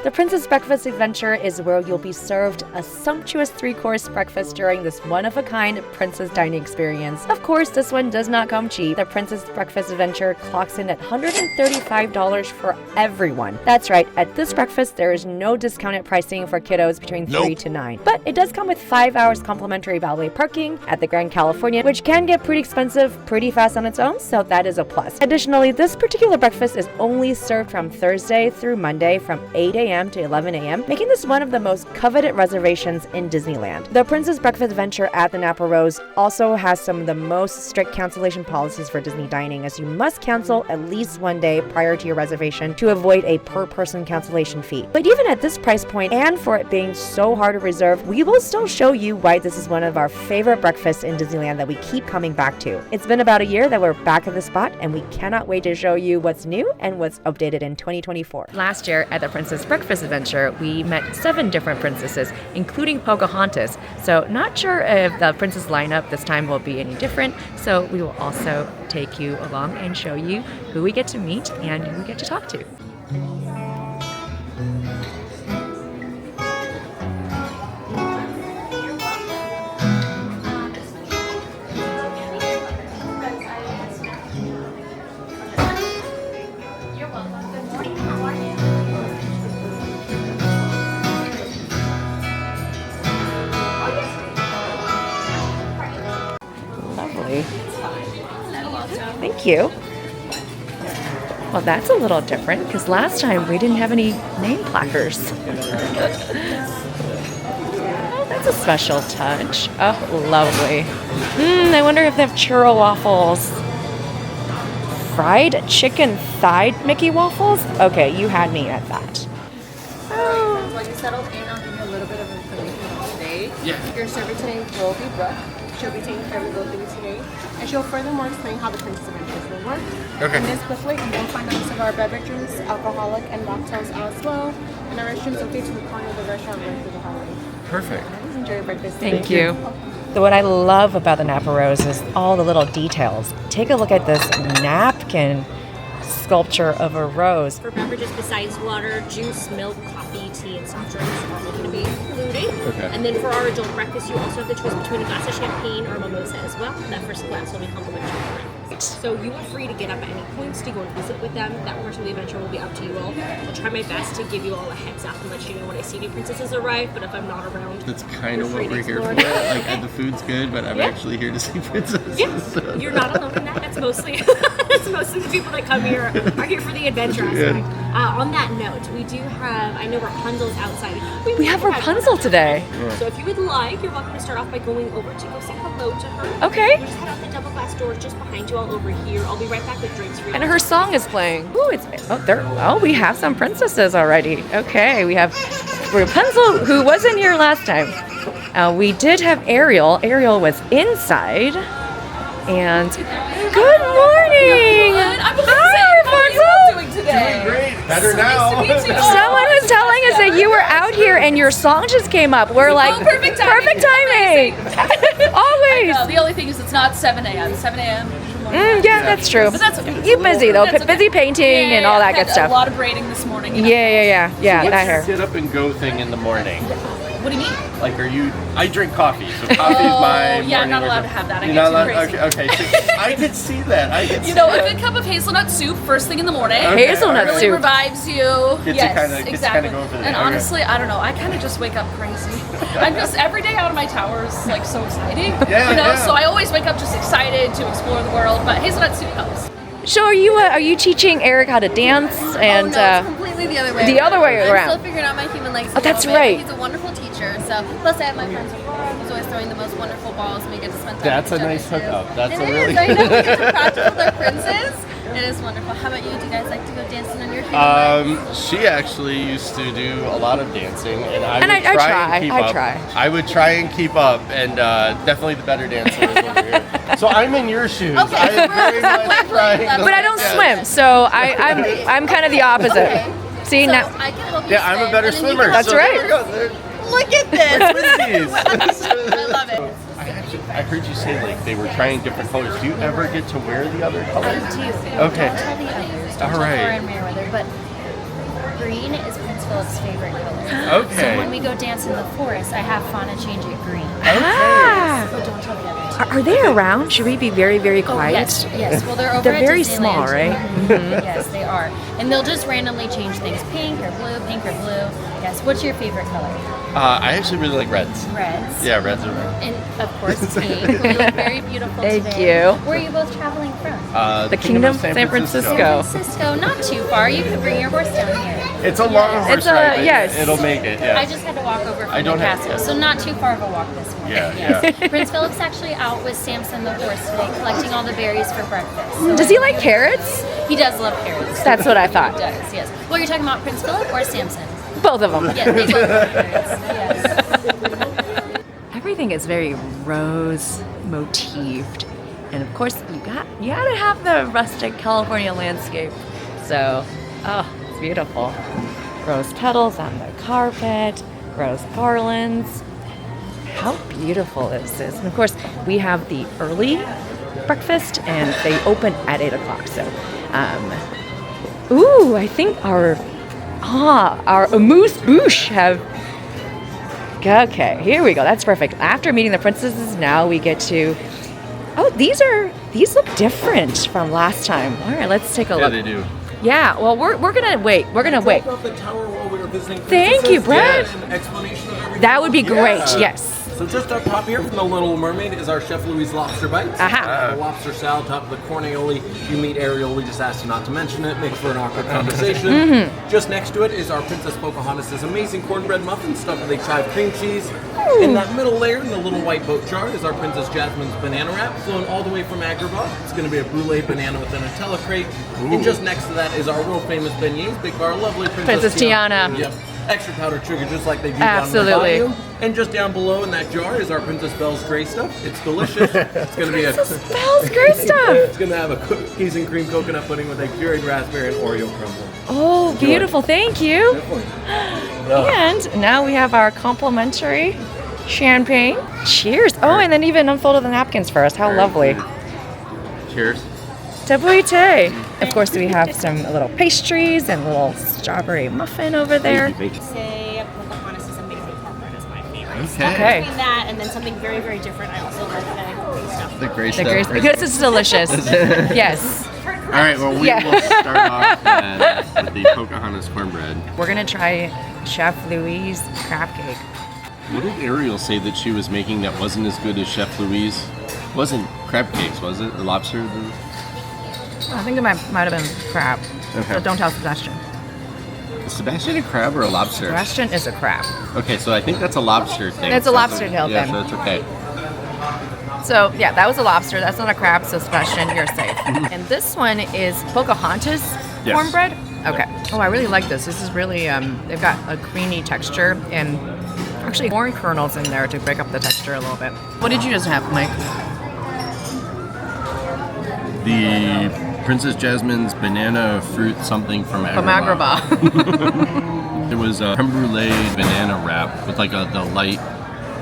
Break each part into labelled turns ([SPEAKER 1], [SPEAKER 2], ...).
[SPEAKER 1] The Princess Breakfast Adventure is where you'll be served a sumptuous 3-course breakfast during this one-of-a-kind princess dining experience. Of course, this one does not come cheap. The Princess Breakfast Adventure clocks in at $135 for everyone. That's right, at this breakfast, there is no discounted pricing for kiddos between 3 to 9. But it does come with 5 hours complimentary valet parking at the Grand Californian, which can get pretty expensive pretty fast on its own, so that is a plus. Additionally, this particular breakfast is only served from Thursday through Monday from 8 a.m. to 11 a.m., making this one of the most coveted reservations in Disneyland. The Princess Breakfast Adventure at the Napa Rose also has some of the most strict cancellation policies for Disney dining, as you must cancel at least one day prior to your reservation to avoid a per-person cancellation fee. But even at this price point, and for it being so hard to reserve, we will still show you why this is one of our favorite breakfasts in Disneyland that we keep coming back to. It's been about a year that we're back at the spot, and we cannot wait to show you what's new and what's updated in 2024. Last year at the Princess Breakfast Adventure, we met 7 different princesses, including Pocahontas. So not sure if the princess lineup this time will be any different. So we will also take you along and show you who we get to meet and who we get to talk to. Thank you. Well, that's a little different because last time we didn't have any name placards. Oh, that's a special touch. Oh, lovely. I wonder if they have churro waffles. Fried chicken thigh Mickey waffles? Okay, you had me at that.
[SPEAKER 2] Oh. When you settled in, I'll give you a little bit of information today.
[SPEAKER 3] Yeah.
[SPEAKER 2] Your server today will be Brooke. She'll be taking care of the things today, and she'll furthermore explain how the Princess Adventures will work.
[SPEAKER 3] Okay.
[SPEAKER 2] In this booklet, you will find a list of our beverages, alcoholic and mocktails as well, and our restrooms located in the corner of the restaurant right through the hallway.
[SPEAKER 3] Perfect.
[SPEAKER 2] Please enjoy your breakfast.
[SPEAKER 1] Thank you. So what I love about the Napa Rose is all the little details. Take a look at this napkin sculpture of a rose.
[SPEAKER 4] For beverages besides water, juice, milk, coffee, tea, and soft drinks are all going to be included.
[SPEAKER 3] Okay.
[SPEAKER 4] And then for our adult breakfast, you also have the choice between a glass of champagne or a mimosa as well. That first glass will be complimentary for breakfast. So you are free to get up at any points to go and visit with them. That portion of the adventure will be up to you all. I'll try my best to give you all a heads up and let you know when I see new princesses arrive, but if I'm not around,
[SPEAKER 3] That's kind of
[SPEAKER 4] you're
[SPEAKER 3] what
[SPEAKER 4] free
[SPEAKER 3] we're
[SPEAKER 4] to
[SPEAKER 3] here for.
[SPEAKER 4] explore.
[SPEAKER 3] Like, the food's good, but I'm actually here to see princesses.
[SPEAKER 4] Yeah,
[SPEAKER 3] so.
[SPEAKER 4] you're not alone in that. That's mostly the people that come here are here for the adventure aspect. On that note, we do have, I know Rapunzel's outside.
[SPEAKER 1] We have Rapunzel today.
[SPEAKER 4] So if you would like, you're welcome to start off by going over to go say hello to her.
[SPEAKER 1] Okay.
[SPEAKER 4] We'll just head out the double glass doors just behind you all over here. I'll be right back with drinks for you.
[SPEAKER 1] And her song is playing. Ooh, we have some princesses already. Okay, we have Rapunzel, who wasn't here last time. We did have Ariel. Ariel was inside. And good morning. Hi, Rapunzel.
[SPEAKER 2] Doing today?
[SPEAKER 3] Great. Better now.
[SPEAKER 1] Someone was telling us that you were out here and your song just came up. We're like,
[SPEAKER 5] perfect timing.
[SPEAKER 1] Perfect timing. Always.
[SPEAKER 5] No, the only thing is it's not 7 a.m. 7 a.m.
[SPEAKER 1] Yeah, that's true.
[SPEAKER 5] But that's okay.
[SPEAKER 1] You busy though,
[SPEAKER 5] That's okay.
[SPEAKER 1] busy painting and all that
[SPEAKER 5] I had
[SPEAKER 1] good stuff.
[SPEAKER 5] A lot of braiding this morning. you know.
[SPEAKER 1] Yeah, that
[SPEAKER 3] What's
[SPEAKER 1] hair.
[SPEAKER 3] your sit up and go thing in the morning?
[SPEAKER 5] What do you mean?
[SPEAKER 3] Like, I drink coffee, so coffee is my
[SPEAKER 5] yeah, I'm
[SPEAKER 3] morning
[SPEAKER 5] not allowed
[SPEAKER 3] ritual.
[SPEAKER 5] to have that. I
[SPEAKER 3] You're
[SPEAKER 5] get
[SPEAKER 3] not
[SPEAKER 5] too
[SPEAKER 3] allowed.
[SPEAKER 5] crazy.
[SPEAKER 3] Okay. So I could see that.
[SPEAKER 5] You know, a good cup of hazelnut soup first thing in the morning.
[SPEAKER 3] Okay,
[SPEAKER 1] Hazelnut
[SPEAKER 3] alright.
[SPEAKER 5] Really
[SPEAKER 1] soup.
[SPEAKER 5] revives you.
[SPEAKER 3] Gets you
[SPEAKER 5] exactly.
[SPEAKER 3] kinda going for the day.
[SPEAKER 5] And
[SPEAKER 3] Okay.
[SPEAKER 5] honestly, I don't know. I kind of just wake up crazy. I'm just every day out of my tower is like so exciting.
[SPEAKER 3] Yeah,
[SPEAKER 5] you know,
[SPEAKER 3] yeah.
[SPEAKER 5] so I always wake up just excited to explore the world. But hazelnut soup helps.
[SPEAKER 1] So are you teaching Eric how to dance and
[SPEAKER 6] no, it's completely the other way
[SPEAKER 1] the other way
[SPEAKER 6] I'm
[SPEAKER 1] around.
[SPEAKER 6] still figuring out my human legs.
[SPEAKER 1] Oh, that's
[SPEAKER 6] a little bit.
[SPEAKER 1] right.
[SPEAKER 6] He's a wonderful teacher. So plus I have my friends Aurora, who's always throwing the most wonderful balls, and we get to spend time
[SPEAKER 3] That's
[SPEAKER 6] with
[SPEAKER 3] a
[SPEAKER 6] each
[SPEAKER 3] nice
[SPEAKER 6] other, too.
[SPEAKER 3] hookup. That's
[SPEAKER 6] It
[SPEAKER 3] a
[SPEAKER 6] is.
[SPEAKER 3] really
[SPEAKER 6] I know we
[SPEAKER 3] good.
[SPEAKER 6] get to practice with our princes. It is wonderful. How about you? Do you guys like to go dancing on your human legs?
[SPEAKER 3] She actually used to do a lot of dancing, and I
[SPEAKER 1] And
[SPEAKER 3] would
[SPEAKER 1] I
[SPEAKER 3] try
[SPEAKER 1] try.
[SPEAKER 3] and keep
[SPEAKER 1] I
[SPEAKER 3] up.
[SPEAKER 1] try.
[SPEAKER 3] I would try and keep up, and definitely the better dancer is over here. So I'm in your shoes.
[SPEAKER 6] Okay,
[SPEAKER 3] I am
[SPEAKER 6] we're
[SPEAKER 3] very much trying. to-
[SPEAKER 1] But I don't
[SPEAKER 3] Yeah.
[SPEAKER 1] swim, so I'm kind of the opposite.
[SPEAKER 6] Okay.
[SPEAKER 1] See
[SPEAKER 6] So
[SPEAKER 1] now.
[SPEAKER 6] I can help you
[SPEAKER 3] Yeah, I'm a
[SPEAKER 6] swim,
[SPEAKER 3] better
[SPEAKER 6] and then you
[SPEAKER 3] swimmer.
[SPEAKER 6] can
[SPEAKER 1] That's
[SPEAKER 3] so
[SPEAKER 1] right.
[SPEAKER 3] there we go. There-
[SPEAKER 6] Look at this.
[SPEAKER 3] Twinsies.
[SPEAKER 6] I love it.
[SPEAKER 3] I heard you say like they were trying different colors. Do you ever get to wear the other colors?
[SPEAKER 6] I do.
[SPEAKER 3] Okay.
[SPEAKER 6] Don't tell the others. Don't
[SPEAKER 3] All
[SPEAKER 6] tell
[SPEAKER 3] right.
[SPEAKER 6] Laura and Meriwether, but green is Prince Philip's favorite color.
[SPEAKER 3] Okay.
[SPEAKER 6] So when we go dance in the forest, I have Fauna change it green.
[SPEAKER 1] Ah,
[SPEAKER 6] But don't tell the other two.
[SPEAKER 1] are they around? Should we be very, very
[SPEAKER 6] Oh,
[SPEAKER 1] quiet?
[SPEAKER 6] yes. Well, they're over
[SPEAKER 1] They're
[SPEAKER 6] at
[SPEAKER 1] very
[SPEAKER 6] Disneyland.
[SPEAKER 1] small, right?
[SPEAKER 6] Mhm. Yes, they are. And they'll just randomly change things. Pink or blue, pink or blue. Yes. What's your favorite color?
[SPEAKER 3] I actually really like reds.
[SPEAKER 6] Reds.
[SPEAKER 3] Yeah, reds are red.
[SPEAKER 6] And of course, pink. You look very beautiful
[SPEAKER 1] Thank
[SPEAKER 6] today.
[SPEAKER 1] you.
[SPEAKER 6] Where are you both traveling from?
[SPEAKER 3] The
[SPEAKER 1] Kingdom of San Francisco.
[SPEAKER 6] Francisco. Not too far. You could bring your horse down here.
[SPEAKER 3] It's a long horse
[SPEAKER 1] It's a-
[SPEAKER 3] ride. But
[SPEAKER 1] yes.
[SPEAKER 3] It'll make it. Yeah.
[SPEAKER 6] I just had to walk over from
[SPEAKER 3] I don't
[SPEAKER 6] the
[SPEAKER 3] have-
[SPEAKER 6] castle,
[SPEAKER 3] yeah.
[SPEAKER 6] so not too far of a walk this morning.
[SPEAKER 3] Yeah,
[SPEAKER 6] Yes. Prince Philip's actually out with Samson the horse today, collecting all the berries for breakfast. So
[SPEAKER 1] Does he like carrots?
[SPEAKER 6] He does love carrots.
[SPEAKER 1] That's what I
[SPEAKER 6] He
[SPEAKER 1] thought.
[SPEAKER 6] does, yes. Well, you're talking about Prince Philip or Samson?
[SPEAKER 1] Both of them.
[SPEAKER 6] Yeah, they both love carrots. Yes.
[SPEAKER 1] Everything is very rose motifed, and of course you gotta have the rustic California landscape. So, oh, it's beautiful. Rose petals on the carpet, rose garlands. How beautiful is this? And of course, we have the early breakfast, and they open at 8 o'clock. So, ooh, I think our amuse bouche have. Okay, here we go. That's perfect. After meeting the princesses, now we get to. Oh, these look different from last time. All right, let's take a
[SPEAKER 3] Yeah,
[SPEAKER 1] look.
[SPEAKER 3] they do.
[SPEAKER 1] Yeah, well, we're gonna wait. We're gonna wait.
[SPEAKER 7] Off the tower while we were visiting
[SPEAKER 1] Thank you, Brad.
[SPEAKER 7] Yeah, an explanation of everything.
[SPEAKER 1] That would be great.
[SPEAKER 7] Yeah.
[SPEAKER 1] Yes.
[SPEAKER 7] So just up top here from the Little Mermaid is our Chef Louis lobster bites.
[SPEAKER 1] Aha.
[SPEAKER 7] The lobster salad, top of the cornioli. You meet Ariel, we just asked you not to mention it. Makes for an awkward conversation. Just next to it is our Princess Pocahontas' amazing cornbread muffin stuffed with a chive cream cheese. In that middle layer, in the little white boat jar, is our Princess Jasmine's banana wrap, flown all the way from Agrabah. It's going to be a brulee banana with a Nutella crate. And just next to that is our world famous beignets, big bar, lovely
[SPEAKER 1] Princess Tiana.
[SPEAKER 7] Yep. Extra powdered sugar, just like they do
[SPEAKER 1] Absolutely.
[SPEAKER 7] down in the bayou. And just down below in that jar is our Princess Belle's Grey stuff. It's delicious. It's going to be
[SPEAKER 1] Smells great stuff.
[SPEAKER 7] It's going to have a cookies and cream coconut pudding with a pureed raspberry and Oreo crumble.
[SPEAKER 1] Oh, beautiful. Thank you. And now we have our complimentary champagne. Cheers. Oh, and then even unfolded the napkins for us. How lovely.
[SPEAKER 3] Cheers.
[SPEAKER 1] Tabuite. Of course, we have some little pastries and a little strawberry muffin over there.
[SPEAKER 4] Say Pocahontas' amazing cornbread is my favorite.
[SPEAKER 1] Okay.
[SPEAKER 4] Between that and then something very, very different, I also love the stuff.
[SPEAKER 3] The great
[SPEAKER 1] The
[SPEAKER 3] stuff.
[SPEAKER 1] grace, because it's delicious. Yes.
[SPEAKER 3] All right, well, we
[SPEAKER 1] Yeah.
[SPEAKER 3] will start off then with the Pocahontas cornbread.
[SPEAKER 1] We're going to try Chef Louise' crab cake.
[SPEAKER 3] What did Ariel say that she was making that wasn't as good as Chef Louise? Wasn't crab cakes, was it? The lobster?
[SPEAKER 1] I think it might have been crab.
[SPEAKER 3] Okay.
[SPEAKER 1] So don't tell Sebastian.
[SPEAKER 3] Is Sebastian a crab or a lobster?
[SPEAKER 1] Sebastian is a crab.
[SPEAKER 3] Okay, so I think that's a lobster thing.
[SPEAKER 1] It's a lobster tail
[SPEAKER 3] Yeah,
[SPEAKER 1] thing.
[SPEAKER 3] so it's okay.
[SPEAKER 1] So yeah, that was a lobster. That's not a crab. So Sebastian, you're safe. And this one is Pocahontas
[SPEAKER 3] Yes.
[SPEAKER 1] cornbread. Okay. Oh, I really like this. This is really they've got a creamy texture and actually corn kernels in there to break up the texture a little bit. What did you just have, Mike?
[SPEAKER 3] The Princess Jasmine's banana fruit something from Agrabah.
[SPEAKER 1] From Agrabah.
[SPEAKER 3] It was a creme brulee banana wrap with like the light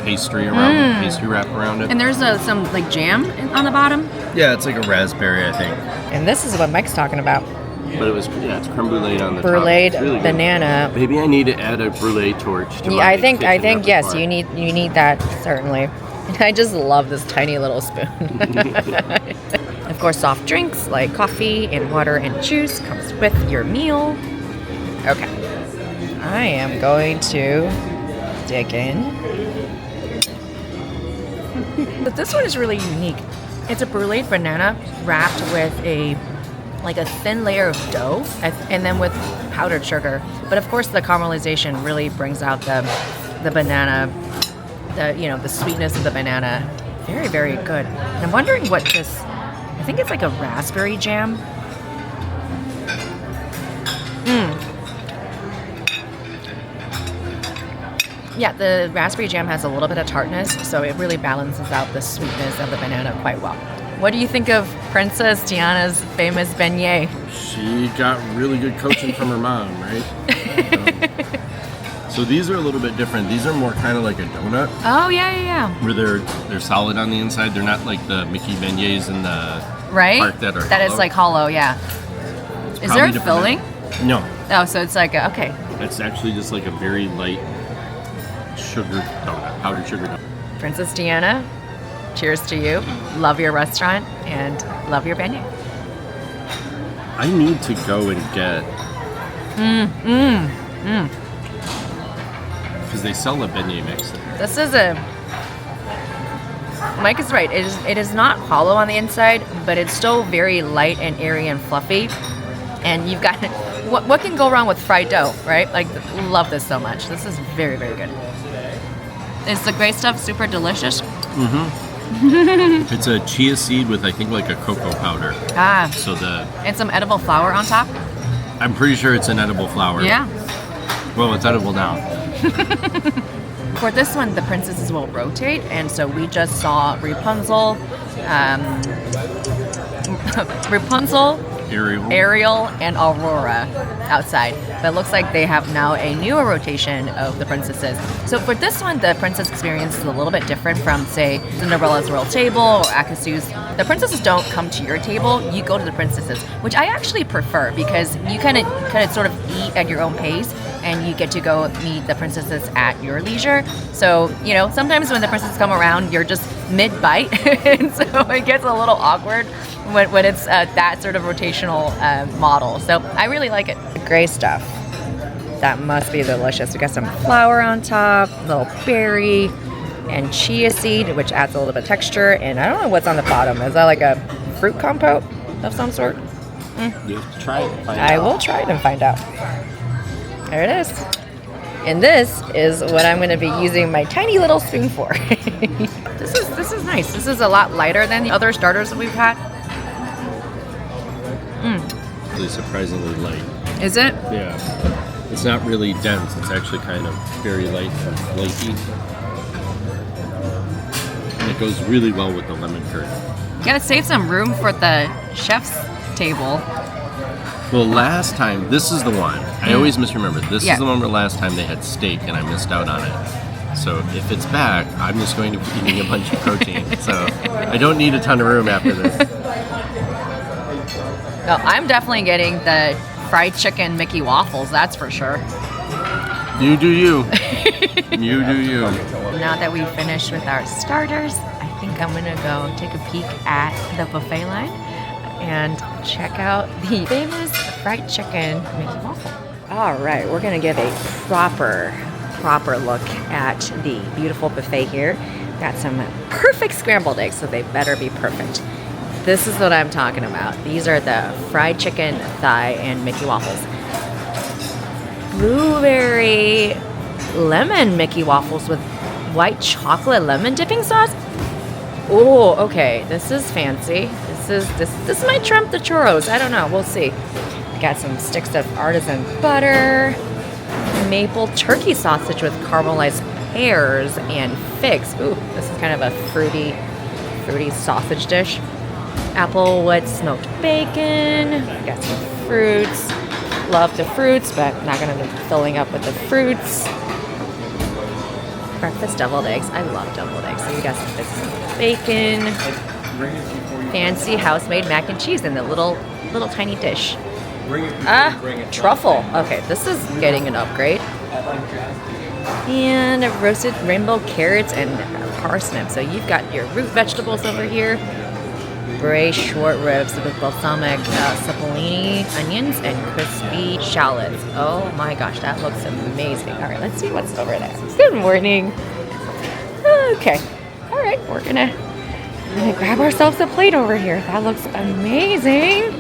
[SPEAKER 3] pastry around pastry wrap around it.
[SPEAKER 1] And there's some like jam on the bottom.
[SPEAKER 3] Yeah, it's like a raspberry, I think.
[SPEAKER 1] And this is what Mike's talking about.
[SPEAKER 3] But it's creme brulee on the
[SPEAKER 1] Bruleed
[SPEAKER 3] top. It's really good.
[SPEAKER 1] banana.
[SPEAKER 3] Maybe I need to add a brulee torch to
[SPEAKER 1] Yeah,
[SPEAKER 3] my
[SPEAKER 1] I think
[SPEAKER 3] kitchen
[SPEAKER 1] yes,
[SPEAKER 3] repertoire.
[SPEAKER 1] you need that certainly. And I just love this tiny little spoon. Of course, soft drinks like coffee and water and juice comes with your meal. Okay, I am going to dig in. But this one is really unique. It's a bruleed banana wrapped with a thin layer of dough and then with powdered sugar. But of course, the caramelization really brings out the banana, the sweetness of the banana. Very, very good. And I'm wondering what this. I think it's like a raspberry jam. Yeah, the raspberry jam has a little bit of tartness, so it really balances out the sweetness of the banana quite well. What do you think of Princess Tiana's famous beignet?
[SPEAKER 3] She got really good coaching from her mom, right? So these are a little bit different. These are more kind of like a donut,
[SPEAKER 1] Oh, yeah.
[SPEAKER 3] where they're solid on the inside. They're not like the Mickey beignets in the
[SPEAKER 1] Right?
[SPEAKER 3] part that are
[SPEAKER 1] That is
[SPEAKER 3] hollow.
[SPEAKER 1] like hollow, yeah. Is there
[SPEAKER 3] Probably
[SPEAKER 1] a
[SPEAKER 3] different.
[SPEAKER 1] filling?
[SPEAKER 3] No.
[SPEAKER 1] Oh, so it's like, okay.
[SPEAKER 3] It's actually just like a very light sugar donut, powdered sugar donut.
[SPEAKER 1] Princess Diana, cheers to you. Love your restaurant and love your beignet.
[SPEAKER 3] I need to go and get. Because they sell a beignet mix there.
[SPEAKER 1] This is Mike is right. It is not hollow on the inside, but it's still very light and airy and fluffy. And you've got what can go wrong with fried dough, right? Like, love this so much. This is very, very good. Is the gray stuff super delicious?
[SPEAKER 3] It's a chia seed with, I think, like a cocoa powder.
[SPEAKER 1] Ah,
[SPEAKER 3] So
[SPEAKER 1] and some edible flour on top.
[SPEAKER 3] I'm pretty sure it's an edible flour.
[SPEAKER 1] Yeah.
[SPEAKER 3] Well, it's edible now.
[SPEAKER 1] For this one, the princesses will rotate, and so we just saw Rapunzel, Ariel, and Aurora outside. But it looks like they have now a newer rotation of the princesses. So for this one, the princess experience is a little bit different from, say, Cinderella's Royal Table or Akasu's. The princesses don't come to your table, you go to the princesses, which I actually prefer because you kind of sort of eat at your own pace and you get to go meet the princesses at your leisure. So, you know, sometimes when the princesses come around, you're just mid-bite, and so it gets a little awkward when it's that sort of rotational model. So I really like it. The gray stuff, that must be delicious. We got some flour on top, a little berry, and chia seed, which adds a little bit of texture. And I don't know what's on the bottom. Is that like a fruit compote of some sort?
[SPEAKER 3] You have to try it and find out.
[SPEAKER 1] I will try it and find out. There it is. And this is what I'm going to be using my tiny little spoon for. This is nice. This is a lot lighter than the other starters that we've had.
[SPEAKER 3] Really surprisingly light.
[SPEAKER 1] Is it?
[SPEAKER 3] Yeah. It's not really dense. It's actually kind of very light and flaky. And it goes really well with the lemon curd.
[SPEAKER 1] Gotta save some room for the chef's table.
[SPEAKER 3] Well, last time, this is the one. I always misremember. This
[SPEAKER 1] Yeah.
[SPEAKER 3] is the one where last time they had steak and I missed out on it. So if it's back, I'm just going to be eating a bunch of protein. So I don't need a ton of room after this.
[SPEAKER 1] Well, I'm definitely getting the fried chicken Mickey waffles, that's for sure.
[SPEAKER 3] You do you. You do you.
[SPEAKER 1] Now that we've finished with our starters, I think I'm gonna go take a peek at the buffet line and check out the famous fried chicken Mickey waffle. All right, we're gonna give a proper look at the beautiful buffet here. Got some perfect scrambled eggs, so they better be perfect. This is what I'm talking about. These are the fried chicken thigh and Mickey waffles. Blueberry lemon Mickey waffles with white chocolate lemon dipping sauce. Oh, okay. This is fancy. This might trump the churros. I don't know. We'll see. Got some sticks of artisan butter, maple turkey sausage with caramelized pears and figs. Ooh, this is kind of a fruity sausage dish. Applewood smoked bacon. Got some fruits. Love the fruits, but not gonna be filling up with the fruits. Breakfast deviled eggs. I love deviled eggs. So we got some bacon. Fancy house-made mac and cheese in the little tiny dish. Truffle. Okay, this is getting an upgrade. And roasted rainbow carrots and parsnip. So you've got your root vegetables over here. Braised short ribs with balsamic cipollini, onions, and crispy shallots. Oh my gosh, that looks amazing. All right, let's see what's over there. Good morning. Okay. All right, we're gonna grab ourselves a plate over here. That looks amazing.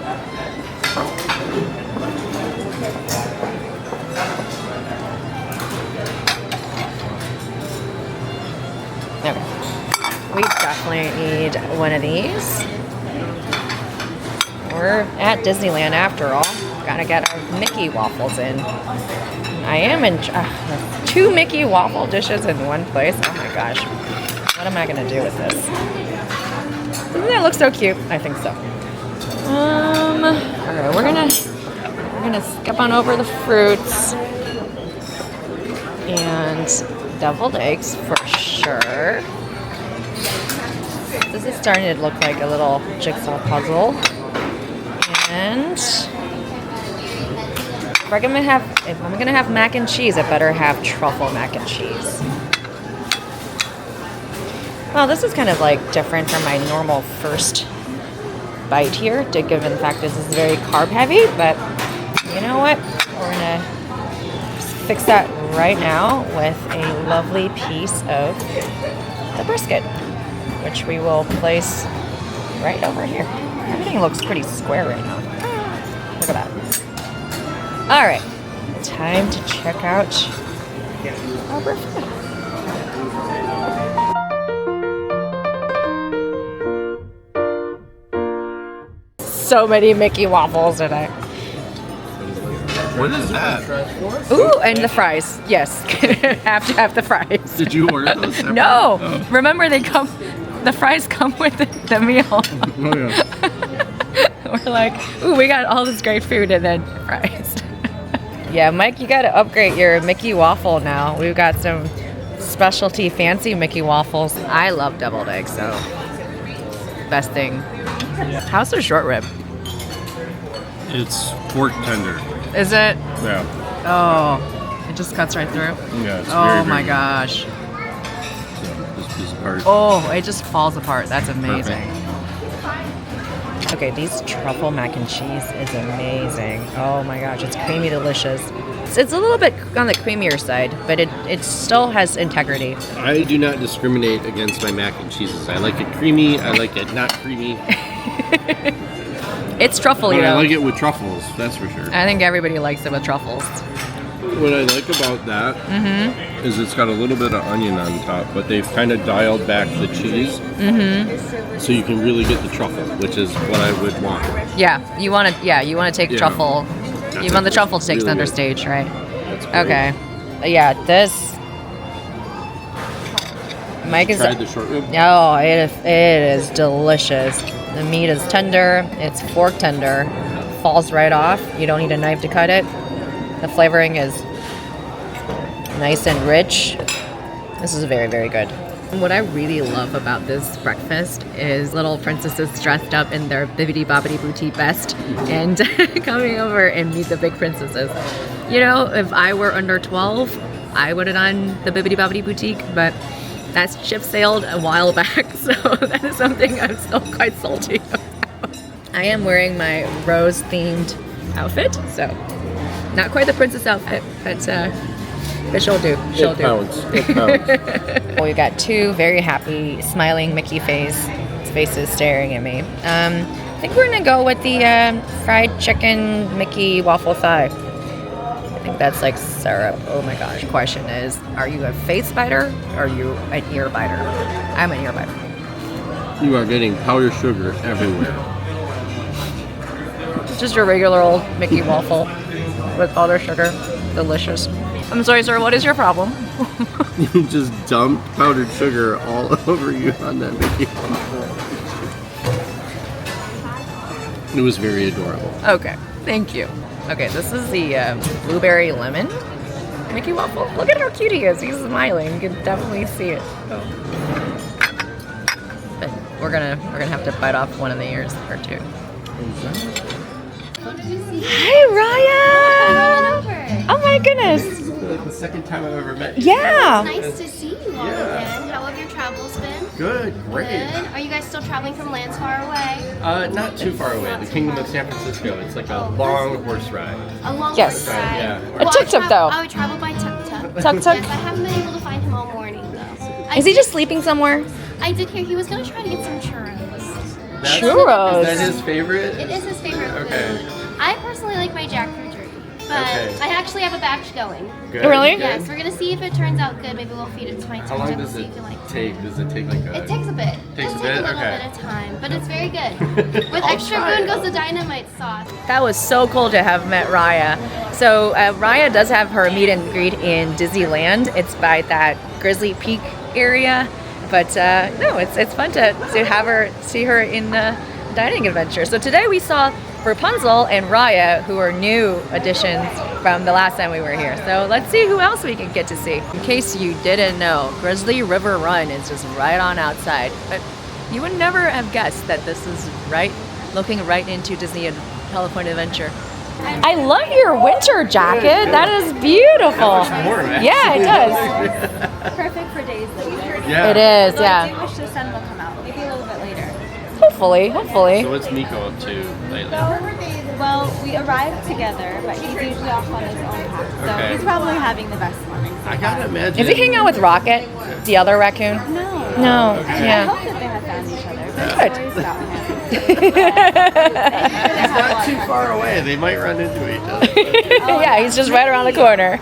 [SPEAKER 1] Okay. We definitely need one of these. We're at Disneyland after all. Gotta get our Mickey waffles in. I am in 2 Mickey waffle dishes in one place. Oh my gosh. What am I gonna do with this? Doesn't that look so cute? I think so. Alright, we're gonna skip on over the fruits and deviled eggs for sure. This is starting to look like a little jigsaw puzzle. And if I'm gonna have mac and cheese, I better have truffle mac and cheese. Well, this is kind of like different from my normal first bite here, given the fact this is very carb heavy, but you know what? We're gonna just fix that right now with a lovely piece of the brisket, which we will place right over here. Everything looks pretty square right now. Look at that. All right, time to check out our brisket. So many Mickey waffles today.
[SPEAKER 3] What is that?
[SPEAKER 1] Ooh, and the fries. Yes, have to have the fries.
[SPEAKER 3] Did you order those separate?
[SPEAKER 1] No,
[SPEAKER 3] Oh.
[SPEAKER 1] remember the fries come with the meal.
[SPEAKER 3] Oh, yeah.
[SPEAKER 1] We're like, ooh, we got all this great food and then fries. Yeah, Mike, you got to upgrade your Mickey waffle now. We've got some specialty fancy Mickey waffles. I love deviled eggs, so best thing. How's the short rib?
[SPEAKER 3] It's pork tender.
[SPEAKER 1] Is it?
[SPEAKER 3] Yeah.
[SPEAKER 1] Oh, it just cuts right through.
[SPEAKER 3] Yeah. It's
[SPEAKER 1] Oh
[SPEAKER 3] very,
[SPEAKER 1] my
[SPEAKER 3] very
[SPEAKER 1] gosh.
[SPEAKER 3] good. So this piece apart.
[SPEAKER 1] Oh, it just falls apart. That's amazing.
[SPEAKER 3] Perfect.
[SPEAKER 1] Okay, these truffle mac and cheese is amazing. Oh my gosh, it's creamy delicious. It's a little bit on the creamier side, but it still has integrity.
[SPEAKER 3] I do not discriminate against my mac and cheeses. I like it creamy. I like it not creamy.
[SPEAKER 1] It's truffle,
[SPEAKER 3] But
[SPEAKER 1] you
[SPEAKER 3] I
[SPEAKER 1] know.
[SPEAKER 3] like it with truffles. That's for sure.
[SPEAKER 1] I think everybody likes it with truffles.
[SPEAKER 3] What I like about that is it's got a little bit of onion on top, but they've kind of dialed back the cheese, so you can really get the truffle, which is what I would want.
[SPEAKER 1] Yeah, you want to take
[SPEAKER 3] Yeah.
[SPEAKER 1] truffle. You want the truffle to take
[SPEAKER 3] Really
[SPEAKER 1] center
[SPEAKER 3] good.
[SPEAKER 1] stage, right?
[SPEAKER 3] That's great.
[SPEAKER 1] Okay. Yeah, this. Mike is.
[SPEAKER 3] Tried the short rib.
[SPEAKER 1] Oh, it is delicious. The meat is tender. It's fork tender. Falls right off. You don't need a knife to cut it. The flavoring is nice and rich. This is very, very good. What I really love about this breakfast is little princesses dressed up in their bibbidi bobbidi boutique best and coming over and meet the big princesses. You know, if I were under 12, I would have done the bibbidi bobbidi boutique, but that's ship sailed a while back, so that is something I'm still quite salty about. I am wearing my rose themed outfit, so not quite the princess outfit, but she'll do. She'll do.
[SPEAKER 3] It counts.
[SPEAKER 1] Well, we got two very happy, smiling Mickey faces staring at me. I think we're gonna go with the fried chicken Mickey waffle thigh. I think that's like syrup. Oh my gosh. Question is, are you a face biter or are you an ear biter? I'm an ear biter.
[SPEAKER 3] You are getting powdered sugar everywhere.
[SPEAKER 1] Just your regular old Mickey waffle with powdered sugar. Delicious. I'm sorry, sir. What is your problem?
[SPEAKER 3] You just dumped powdered sugar all over you on that Mickey. It was very adorable.
[SPEAKER 1] Okay. Thank you. Okay, this is the blueberry lemon Mickey waffle. Look at how cute he is. He's smiling. You can definitely see it. Oh. But we're gonna have to bite off one of the ears or two. Hi, Raya! Oh my goodness.
[SPEAKER 3] Like the second time I've ever met you.
[SPEAKER 1] Yeah.
[SPEAKER 8] Nice to see you all again. How have your travels been?
[SPEAKER 3] Good, great.
[SPEAKER 8] Good. Are you guys still traveling from lands far away?
[SPEAKER 3] Not too far away. The Kingdom of San Francisco. It's like a long horse ride.
[SPEAKER 8] A long
[SPEAKER 1] Yes.
[SPEAKER 8] horse ride.
[SPEAKER 3] Yeah.
[SPEAKER 1] A tuk-tuk, though.
[SPEAKER 8] I would travel by tuk-tuk.
[SPEAKER 1] Tuk-tuk?
[SPEAKER 8] Yes, I haven't been able to find him all morning, though.
[SPEAKER 1] Is he just sleeping somewhere?
[SPEAKER 8] I did hear he was going to try to get some churros.
[SPEAKER 1] Churros.
[SPEAKER 3] Is that his favorite?
[SPEAKER 8] It is his favorite
[SPEAKER 3] Okay.
[SPEAKER 8] food. I personally like my jackfruit, but
[SPEAKER 3] Okay.
[SPEAKER 8] I actually have a batch going.
[SPEAKER 3] Good.
[SPEAKER 1] Really?
[SPEAKER 3] Good.
[SPEAKER 8] Yes, we're going to see if it turns out good. Maybe we'll feed it to my
[SPEAKER 3] How long
[SPEAKER 8] tuk-tuk and
[SPEAKER 3] does
[SPEAKER 8] see
[SPEAKER 3] it
[SPEAKER 8] if you like it.
[SPEAKER 3] take? Does it take like a...
[SPEAKER 8] It takes a bit.
[SPEAKER 3] Takes
[SPEAKER 8] It'll
[SPEAKER 3] a
[SPEAKER 8] take
[SPEAKER 3] bit?
[SPEAKER 8] a little
[SPEAKER 3] Okay.
[SPEAKER 8] bit of time, but it's very good. With
[SPEAKER 3] I'll
[SPEAKER 8] extra
[SPEAKER 3] try
[SPEAKER 8] food
[SPEAKER 3] it.
[SPEAKER 8] goes the dynamite sauce.
[SPEAKER 1] That was so cool to have met Raya. So Raya does have her meet and greet in Disneyland. It's by that Grizzly Peak area. But no, it's fun to see her in dining adventure. So today we saw Rapunzel and Raya, who are new additions from the last time we were here. So let's see who else we can get to see. In case you didn't know, Grizzly River Run is just right on outside. But you would never have guessed that this is looking right into Disney and California Adventure. I love your winter jacket. That is beautiful. Yeah, it does.
[SPEAKER 6] Perfect for days like this.
[SPEAKER 3] Yeah.
[SPEAKER 1] It is,
[SPEAKER 6] Although I do
[SPEAKER 1] yeah.
[SPEAKER 6] wish the sun will come out. Maybe a little bit later.
[SPEAKER 1] Hopefully, hopefully.
[SPEAKER 3] So what's Miko up to lately?
[SPEAKER 6] Well, we arrived together, but he's usually off on his own path. So
[SPEAKER 3] Okay.
[SPEAKER 6] he's probably having the best morning. So
[SPEAKER 3] I gotta imagine.
[SPEAKER 1] Is he hanging out with Rocket, the other raccoon?
[SPEAKER 6] No.
[SPEAKER 1] No.
[SPEAKER 6] I
[SPEAKER 1] Yeah.
[SPEAKER 6] hope that they have found each other. There's
[SPEAKER 1] Good.
[SPEAKER 6] stories about him.
[SPEAKER 3] He's not too far away. They might run into each other.
[SPEAKER 1] Yeah, he's just right around the corner.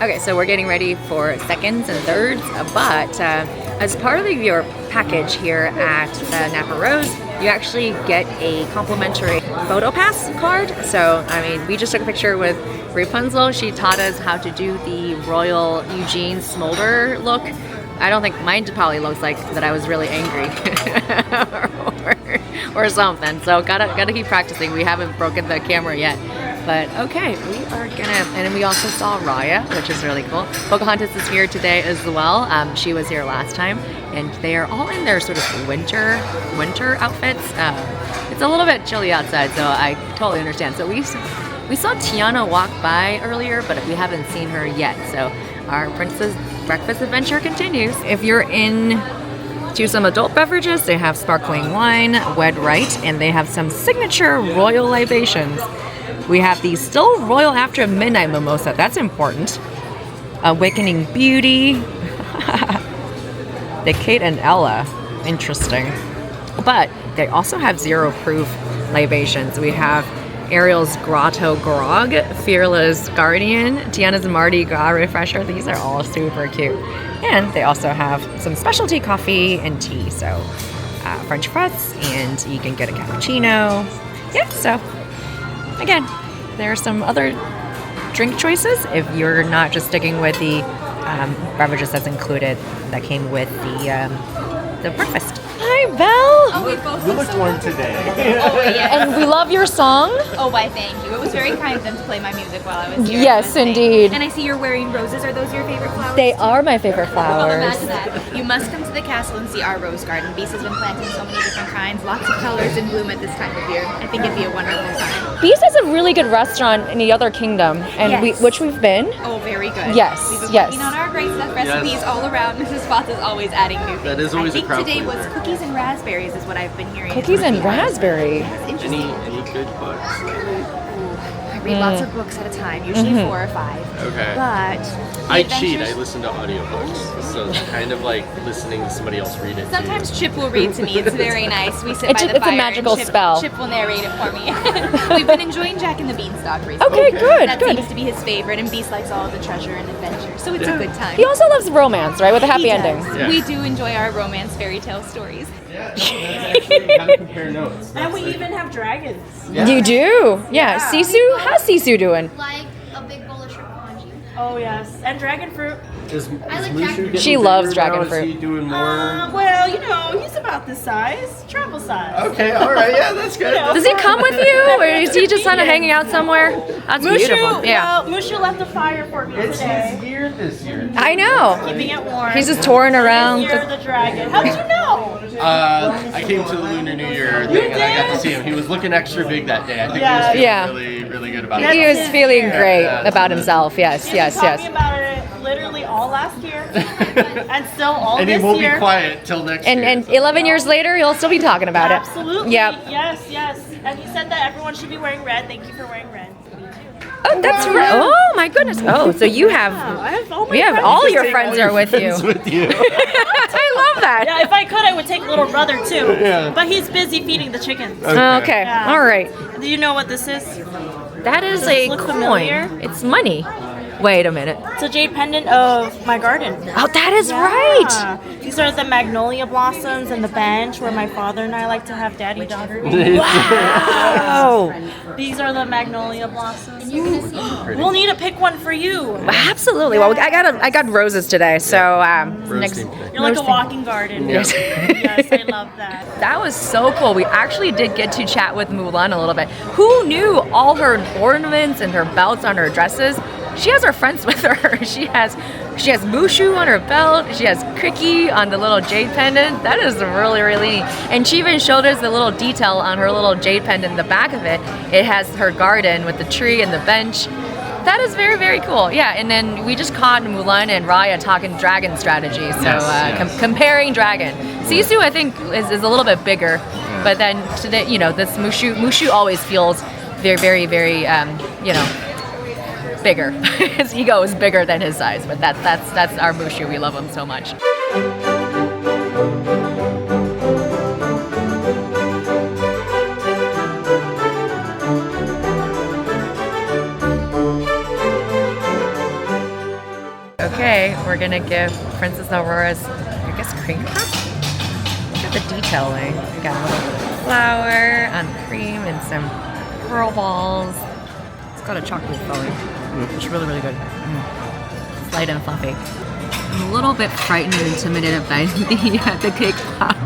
[SPEAKER 1] Okay, so we're getting ready for seconds and thirds, but as part of your package here at the Napa Rose, you actually get a complimentary photo pass card. So, I mean, we just took a picture with Rapunzel. She taught us how to do the Royal Eugene Smolder look. I don't think mine probably looks like that I was really angry or something. So gotta keep practicing. We haven't broken the camera yet. But okay, we are gonna, and we also saw Raya, which is really cool. Pocahontas is here today as well. She was here last time, and they are all in their sort of winter outfits. It's a little bit chilly outside, so I totally understand. So we saw Tiana walk by earlier, but we haven't seen her yet. So our Princess Breakfast adventure continues. If you're in to some adult beverages, they have sparkling wine, Wed Right, and they have some signature royal libations. We have the still royal after midnight mimosa. That's important. Awakening Beauty. The Kate and Ella. Interesting. But they also have zero proof libations. We have Ariel's Grotto Grog, Fearless Guardian, Tiana's Mardi Gras Refresher. These are all super cute. And they also have some specialty coffee and tea. So French press, and you can get a cappuccino. Yeah, so again, there are some other drink choices if you're not just sticking with the beverages that's included that came with the breakfast. Hi, Belle.
[SPEAKER 9] You looked warm today.
[SPEAKER 1] And we love your song.
[SPEAKER 6] Oh, why, thank you. It was very kind of them to play my music while I was here.
[SPEAKER 1] Yes, indeed.
[SPEAKER 6] And I see you're wearing roses. Are those your favorite flowers?
[SPEAKER 1] They are my favorite
[SPEAKER 6] Well,
[SPEAKER 1] flowers.
[SPEAKER 6] imagine that. You must come to the castle and see our rose garden. Beast has been planting so many different kinds, lots of colors in bloom at this time of year. I think it'd be a wonderful time.
[SPEAKER 1] Beast has a really good restaurant in the other kingdom, and
[SPEAKER 6] Yes.
[SPEAKER 1] which we've been.
[SPEAKER 6] Oh, very good.
[SPEAKER 1] Yes,
[SPEAKER 6] We've been
[SPEAKER 1] yes.
[SPEAKER 6] working on our great stuff recipes all around. Mrs. Fox is always adding new things.
[SPEAKER 3] That is always a
[SPEAKER 6] I think
[SPEAKER 3] crowd
[SPEAKER 6] today was
[SPEAKER 3] pleaser.
[SPEAKER 6] cookies and raspberries is what I've been hearing.
[SPEAKER 1] Cookies and raspberry.
[SPEAKER 3] Any good books lately?
[SPEAKER 6] I read lots of books at a time, usually 4 or 5.
[SPEAKER 3] Okay.
[SPEAKER 6] But
[SPEAKER 3] I
[SPEAKER 6] the
[SPEAKER 3] cheat. I
[SPEAKER 6] adventures-
[SPEAKER 3] listen to audiobooks. So it's kind of like listening to somebody else read it. to
[SPEAKER 6] Sometimes Chip will read to me. It's very nice. We sit
[SPEAKER 1] It's
[SPEAKER 6] by
[SPEAKER 1] a-
[SPEAKER 6] the
[SPEAKER 1] it's a
[SPEAKER 6] fire
[SPEAKER 1] magical
[SPEAKER 6] and
[SPEAKER 1] spell.
[SPEAKER 6] Chip will narrate it for me. We've been enjoying Jack and the Beanstalk recently.
[SPEAKER 1] Okay, good,
[SPEAKER 6] That
[SPEAKER 1] good.
[SPEAKER 6] seems to be his favorite, and Beast likes all of the treasure and adventure, so it's a good time.
[SPEAKER 1] He also loves romance, right? With a happy
[SPEAKER 6] He
[SPEAKER 1] ending.
[SPEAKER 6] does.
[SPEAKER 3] Yeah.
[SPEAKER 6] We do enjoy our romance fairy tale stories.
[SPEAKER 3] You gotta compare notes.
[SPEAKER 2] And we even have dragons.
[SPEAKER 1] You do? Yeah. Sisu? How's Sisu doing?
[SPEAKER 8] Like a big bowl of shrimp congee.
[SPEAKER 2] Oh yes, and dragon fruit.
[SPEAKER 3] Is
[SPEAKER 8] like
[SPEAKER 3] Mushu
[SPEAKER 8] jackfruit.
[SPEAKER 3] getting
[SPEAKER 1] She loves
[SPEAKER 3] bigger
[SPEAKER 1] dragon
[SPEAKER 3] now?
[SPEAKER 1] fruit.
[SPEAKER 3] Is he doing more?
[SPEAKER 2] Well, you know, he's about this size, travel size.
[SPEAKER 3] Okay, all right, yeah, that's good.
[SPEAKER 1] Does he come with you, or is he just kind of hanging out somewhere? That's beautiful. Yeah.
[SPEAKER 2] Well, Mushu left a fire for me
[SPEAKER 3] It's
[SPEAKER 2] today.
[SPEAKER 3] his year this year.
[SPEAKER 1] I know.
[SPEAKER 2] Keeping it warm.
[SPEAKER 1] He's just touring around.
[SPEAKER 2] This year, the dragon. How did you know?
[SPEAKER 3] I came to the Lunar New Year thing and I got to see him. He was looking extra big that day. I think he was feeling
[SPEAKER 1] Yeah.
[SPEAKER 3] really, really good about
[SPEAKER 1] He
[SPEAKER 3] it.
[SPEAKER 1] was feeling great about himself. Yes,
[SPEAKER 2] He
[SPEAKER 1] yes,
[SPEAKER 2] taught
[SPEAKER 1] yes.
[SPEAKER 2] me about it literally all last year, and still all
[SPEAKER 3] And he
[SPEAKER 2] this
[SPEAKER 3] won't
[SPEAKER 2] year.
[SPEAKER 3] be quiet till next
[SPEAKER 1] And
[SPEAKER 3] year.
[SPEAKER 1] and 11 years later, he'll still be talking about it.
[SPEAKER 2] Absolutely.
[SPEAKER 1] Yep.
[SPEAKER 2] Yes, yes. And he said that everyone should be wearing red. Thank you for wearing red. Me too.
[SPEAKER 1] Oh, that's right. Oh my goodness. Oh, so you have.
[SPEAKER 2] I have all my
[SPEAKER 1] We have
[SPEAKER 2] friends.
[SPEAKER 1] all
[SPEAKER 3] Just
[SPEAKER 1] your
[SPEAKER 3] take
[SPEAKER 1] friends
[SPEAKER 3] all
[SPEAKER 1] are
[SPEAKER 3] your
[SPEAKER 1] with you.
[SPEAKER 3] friends with you.
[SPEAKER 1] I love that.
[SPEAKER 2] Yeah, if I could, I would take little brother too.
[SPEAKER 3] Yeah.
[SPEAKER 2] But he's busy feeding the chickens.
[SPEAKER 1] Okay.
[SPEAKER 2] Yeah.
[SPEAKER 1] All right.
[SPEAKER 2] Do you know what this is?
[SPEAKER 1] That is
[SPEAKER 2] Does
[SPEAKER 1] a
[SPEAKER 2] this look
[SPEAKER 1] coin.
[SPEAKER 2] familiar?
[SPEAKER 1] It's money. Wait a minute.
[SPEAKER 2] It's a jade pendant of my garden.
[SPEAKER 1] Oh, that is right.
[SPEAKER 2] Yeah. These are the magnolia blossoms and the bench where my father and I like to have daddy-daughter.
[SPEAKER 1] Oh,
[SPEAKER 2] These are the magnolia blossoms. We'll need to pick one for you.
[SPEAKER 1] absolutely. Well, I got roses today, so
[SPEAKER 3] Rose
[SPEAKER 1] next.
[SPEAKER 3] theme thing.
[SPEAKER 2] You're like a
[SPEAKER 1] Rose theme.
[SPEAKER 2] walking garden.
[SPEAKER 3] Yes.
[SPEAKER 2] Yes, I love that.
[SPEAKER 1] That was so cool. We actually did get to chat with Mulan a little bit. Who knew all her ornaments and her belts on her dresses she has her friends with her. She has Mushu on her belt. She has Cricky on the little jade pendant. That is really, really neat. And she even showed us the little detail on her little jade pendant. The back of it, it has her garden with the tree and the bench. That is very, very cool. Yeah, and then we just caught Mulan and Raya talking dragon strategy. So comparing dragon. Sisu, I think, is a little bit bigger. But then today, this Mushu always feels very, very, very, bigger. His ego is bigger than his size. But that's our Mushu. We love him so much. Okay, we're gonna give Princess Aurora's, I guess, cream puff? Look at the detailing. We got a little bit of flour on cream and some pearl balls. It's got a chocolate filling. It's really, really good. It's light and fluffy. I'm a little bit frightened and intimidated by the cake pop.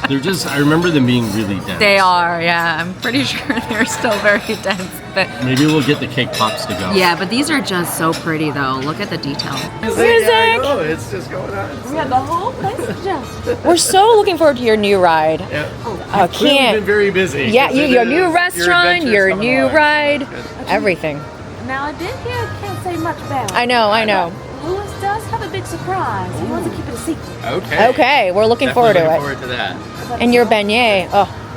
[SPEAKER 3] I remember them being really dense.
[SPEAKER 1] They are, yeah. I'm pretty sure they're still very dense. But
[SPEAKER 3] maybe we'll get the cake pops to go.
[SPEAKER 1] Yeah, but these are just so pretty, though. Look at the detail.
[SPEAKER 7] Music! I know, it's just going on.
[SPEAKER 1] Yeah, the whole place is just... We're so looking forward to your new ride.
[SPEAKER 7] Yeah. You've been very busy.
[SPEAKER 1] Yeah, your new restaurant, your new ride, everything.
[SPEAKER 9] Now, I did hear can't say much about it.
[SPEAKER 1] I know.
[SPEAKER 9] Louis does have a big surprise. He wants to keep it a secret.
[SPEAKER 1] Okay, we're looking forward to it.
[SPEAKER 7] Looking forward to that.
[SPEAKER 1] And your beignet,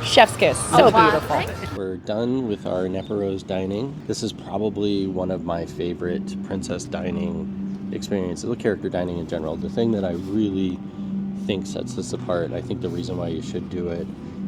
[SPEAKER 1] chef's kiss, so beautiful.
[SPEAKER 3] We're done with our Napa Rose dining. This is probably one of my favorite princess dining experiences, or character dining in general. The thing that I really think sets this apart, I think the reason why you should do it,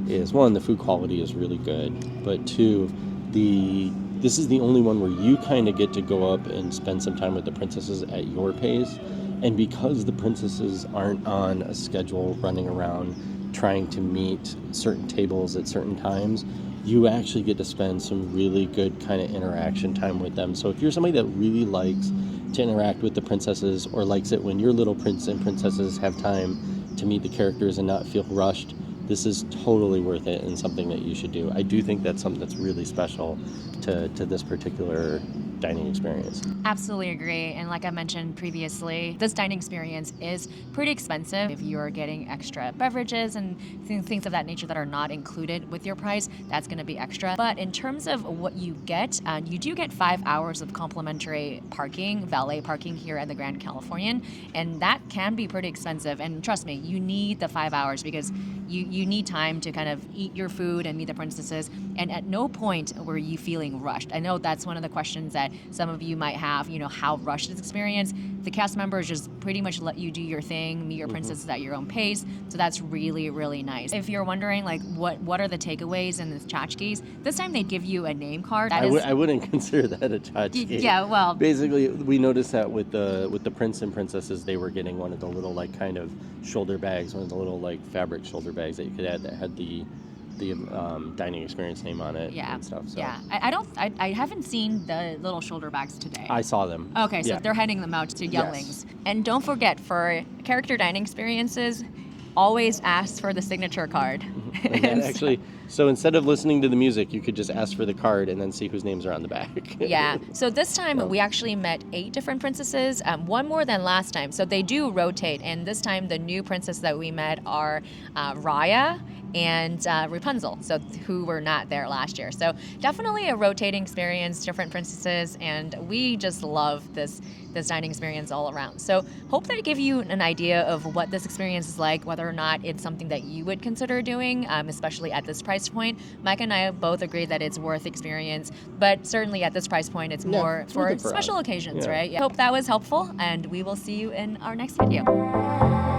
[SPEAKER 3] is one, the food quality is really good, but two, this is the only one where you kind of get to go up and spend some time with the princesses at your pace. And because the princesses aren't on a schedule running around trying to meet certain tables at certain times, you actually get to spend some really good kind of interaction time with them. So if you're somebody that really likes to interact with the princesses, or likes it when your little prince and princesses have time to meet the characters and not feel rushed, this is totally worth it and something that you should do. I do think that's something that's really special to this particular dining experience.
[SPEAKER 1] Absolutely agree. And like I mentioned previously, this dining experience is pretty expensive. If you're getting extra beverages and things of that nature that are not included with your price, that's going to be extra. But in terms of what you get, you do get 5 hours of complimentary parking, valet parking here at the Grand Californian, and that can be pretty expensive. And trust me, you need the 5 hours because you need time to kind of eat your food and meet the princesses. And at no point were you feeling rushed. I know that's one of the questions that some of you might have, how rushed is experience. The cast members just pretty much let you do your thing, meet your princesses at your own pace. So that's really, really nice. If you're wondering, what are the takeaways in the tchotchkes, this time they give you a name card.
[SPEAKER 3] I wouldn't consider that a tchotchke.
[SPEAKER 1] Yeah, well,
[SPEAKER 3] basically, we noticed that with the prince and princesses, they were getting one of the little kind of shoulder bags, one of the little fabric shoulder bags that you could add that had the dining experience name on it and stuff. So.
[SPEAKER 1] Yeah, I haven't seen the little shoulder bags today.
[SPEAKER 3] I saw them.
[SPEAKER 1] Okay, so they're handing them out to younglings. Yes. And don't forget, for character dining experiences, always ask for the signature card.
[SPEAKER 3] And actually, so instead of listening to the music, you could just ask for the card and then see whose names are on the back.
[SPEAKER 1] Yeah. So this time we actually met 8 different princesses, one more than last time. So they do rotate. And this time the new princesses that we met are Raya and Rapunzel, so who were not there last year. So definitely a rotating experience, different princesses, and we just love this dining experience all around. So hope that I give you an idea of what this experience is like, whether or not it's something that you would consider doing, especially at this price point. Mike and I both agree that it's worth experience, but certainly at this price point, it's more for special occasions, right? Yeah. Hope that was helpful, and we will see you in our next video.